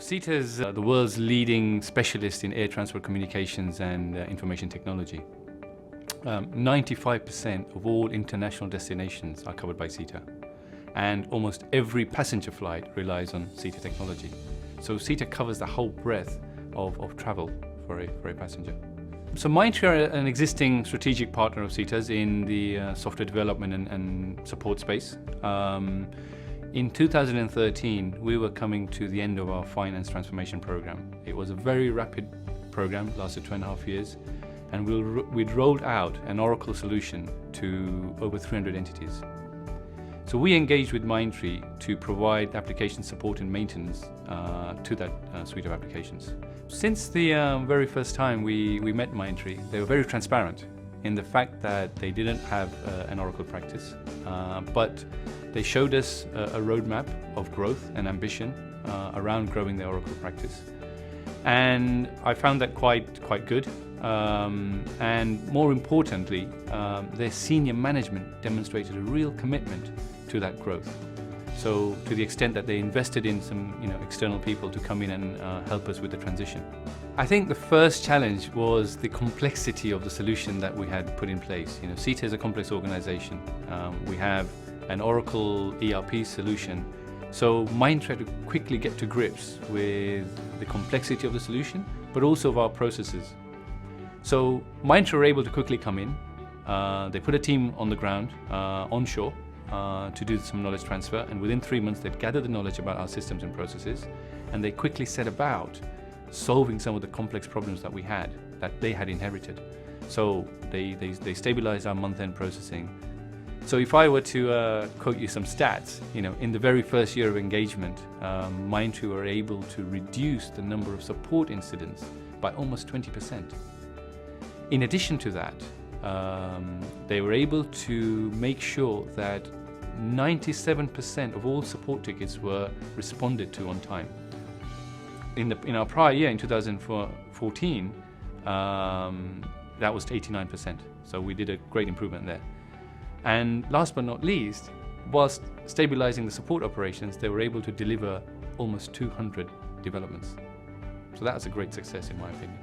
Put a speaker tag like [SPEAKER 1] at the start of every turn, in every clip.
[SPEAKER 1] SITA is the world's leading specialist in air transport communications and information technology. 95% of all international destinations are covered by SITA, and almost every passenger flight relies on SITA technology. So SITA covers the whole breadth of travel for a passenger. So Mindtree are an existing strategic partner of SITA's in the software development and support space. In 2013, we were coming to the end of our finance transformation program. It was a very rapid program, lasted 2.5 years, and we'd rolled out an Oracle solution to over 300 entities. So we engaged with Mindtree to provide application support and maintenance to that suite of applications. Since the very first time we met Mindtree, they were very transparent in the fact that they didn't have an Oracle practice, but they showed us a roadmap of growth and ambition around growing their Oracle practice. And I found that quite good. And more importantly, their senior management demonstrated a real commitment to that growth. So to the extent that they invested in some external people to come in and help us with the transition. I think the first challenge was the complexity of the solution that we had put in place. SITA is a complex organization. We have an Oracle ERP solution. So Mindtree had to quickly get to grips with the complexity of the solution, but also of our processes. So Mindtree were able to quickly come in. They put a team on the ground, onshore, to do some knowledge transfer, and within 3 months they'd gathered the knowledge about our systems and processes, and they quickly set about solving some of the complex problems that we had, that they had inherited. So they stabilized our month-end processing. So if I were to quote you some stats, in the very first year of engagement, Mindtree were able to reduce the number of support incidents by almost 20%. In addition to that, they were able to make sure that 97% of all support tickets were responded to on time. In our prior year, in 2014, that was 89%. So we did a great improvement there. And last but not least, whilst stabilizing the support operations, they were able to deliver almost 200 developments. So that was a great success in my opinion.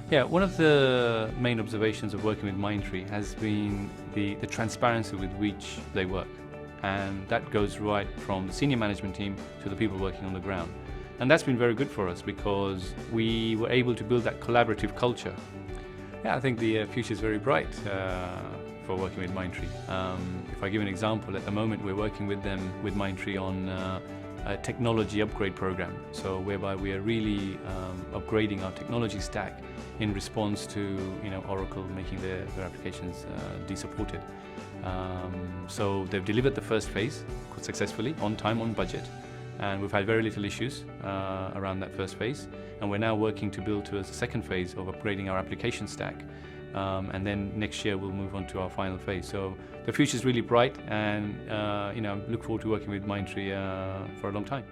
[SPEAKER 1] Yeah, one of the main observations of working with Mindtree has been the transparency with which they work. And that goes right from the senior management team to the people working on the ground. And that's been very good for us because we were able to build that collaborative culture. Yeah, I think the future is very bright for working with Mindtree. If I give an example, at the moment we're working with Mindtree on a technology upgrade program. So whereby we are really upgrading our technology stack in response to Oracle making their applications de-supported. So they've delivered the first phase successfully, on time, on budget, and we've had very little issues around that first phase. And we're now working to build towards the second phase of upgrading our application stack. And then next year we'll move on to our final phase. So the future is really bright, and I look forward to working with Mindtree for a long time.